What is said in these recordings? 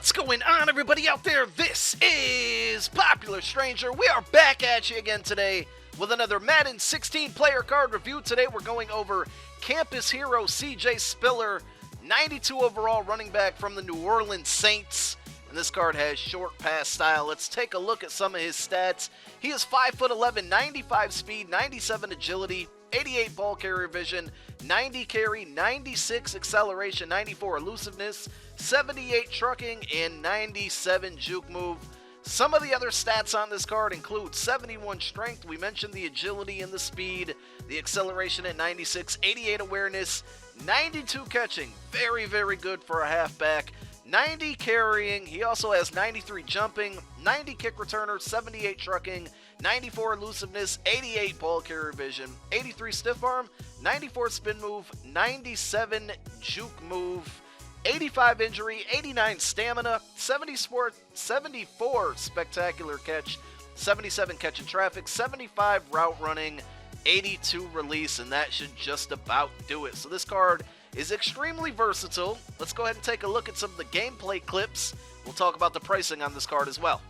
What's going on, everybody out there? This is Popular Stranger. We are back at you again today with another Madden 16 player card review. Today we're going over campus hero CJ Spiller, 92 overall running back from the New Orleans Saints. And this card has short pass style. Let's take a look at some of his stats. He is 5'11", 95 speed, 97 agility, 88 ball carrier vision, 90 carry, 96 acceleration, 94 elusiveness, 78 trucking, and 97 juke move. Some of the other stats on this card include 71 strength, we mentioned the agility and the speed, the acceleration at 96, 88 awareness, 92 catching, very, very good for a halfback, 90 carrying, he also has 93 jumping, 90 kick returner, 78 trucking, 94 elusiveness, 88 ball carrier vision, 83 stiff arm, 94 spin move, 97 juke move, 85 injury, 89 stamina, 74 spectacular catch, 77 catch in traffic, 75 route running, 82 release, and that should just about do it. So this card is extremely versatile. Let's go ahead and take a look at some of the gameplay clips. We'll talk about the pricing on this card as well.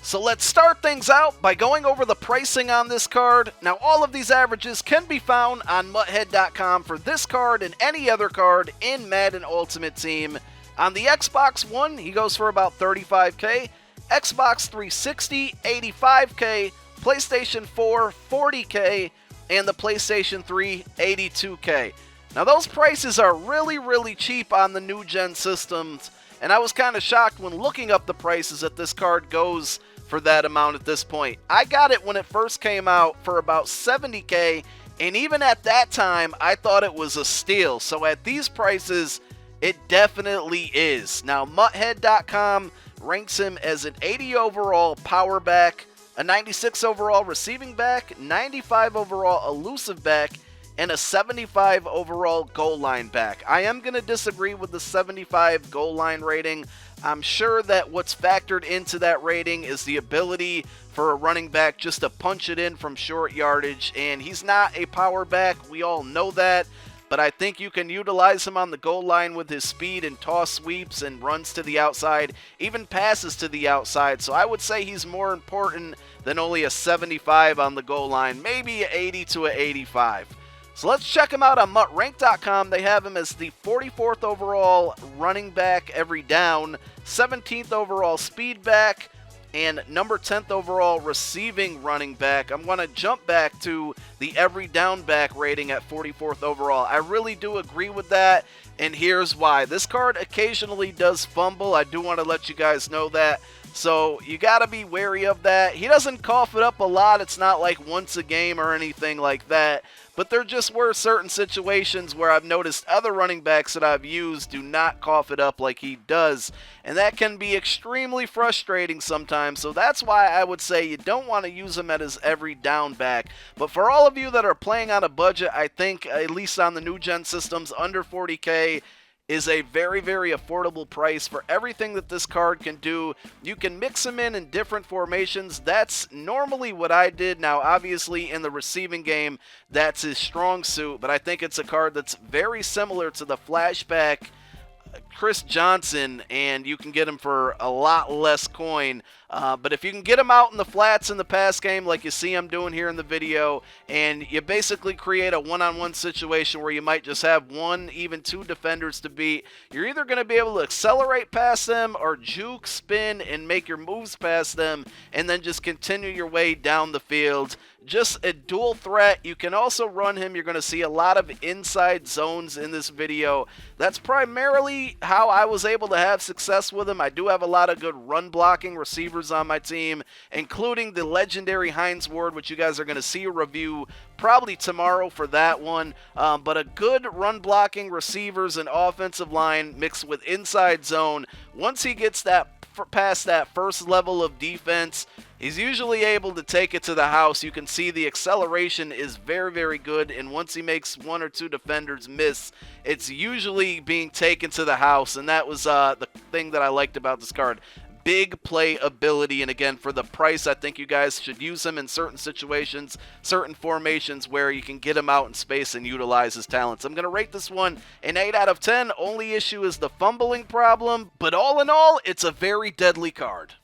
So let's start things out by going over the pricing on this card. Now all of these averages can be found on MUThead.com for this card and any other card in Madden Ultimate Team. On the Xbox One, he goes for about $35K, Xbox 360, $85K, PlayStation 4, $40K, and the PlayStation 3, $82K. Now those prices are really cheap on the new gen systems, and I was kind of shocked when looking up the prices that this card goes for that amount at this point. I got it when it first came out for about $70K, and even at that time I thought it was a steal. So at these prices it definitely is. Now MUThead.com ranks him as an 80 overall power back, a 96 overall receiving back, 95 overall elusive back, and a 75 overall goal line back. I am going to disagree with the 75 goal line rating. I'm sure that what's factored into that rating is the ability for a running back just to punch it in from short yardage, and he's not a power back. We all know that, but I think you can utilize him on the goal line with his speed and toss sweeps and runs to the outside, even passes to the outside. So I would say he's more important than only a 75 on the goal line, maybe an 80 to an 85. So let's check him out on MUTRank.com. They have him as the 44th overall running back every down, 17th overall speed back, and number 10th overall receiving running back. I'm going to jump back to the every down back rating at 44th overall. I really do agree with that, and here's why. This card occasionally does fumble. I do want to let you guys know that. So you got to be wary of that. He doesn't cough it up a lot. It's not like once a game or anything like that. But there just were certain situations where I've noticed other running backs that I've used do not cough it up like he does. And that can be extremely frustrating sometimes. So that's why I would say you don't want to use him at his every down back. But for all of you that are playing on a budget, I think at least on the new gen systems, under 40K is a very affordable price for everything that this card can do. You can mix them in different formations. That's normally what I did. Now obviously in the receiving game that's his strong suit, but I think it's a card that's very similar to the flashback Chris Johnson, and you can get him for a lot less coin. But if you can get him out in the flats in the pass game like you see I'm doing here in the video, and you basically create a one-on-one situation where you might just have one, even two defenders to beat, you're either going to be able to accelerate past them or juke, spin, and make your moves past them, and then just continue your way down the field. Just a dual threat. You can also run him. You're going to see a lot of inside zones in this video. That's primarily how I was able to have success with him. I do have a lot of good run blocking receivers on my team, including the legendary Hines Ward, which you guys are going to see a review probably tomorrow for that one. But a good run blocking receivers and offensive line mixed with inside zone. Once he gets that past that first level of defense, he's usually able to take it to the house. You can see the acceleration is very good, and once he makes one or two defenders miss, it's usually being taken to the house, and that was the thing that I liked about this card. big play ability, and again, for the price, I think you guys should use him in certain situations, certain formations where you can get him out in space and utilize his talents. I'm going to rate this one an 8 out of 10. Only issue is the fumbling problem, but all in all, it's a very deadly card.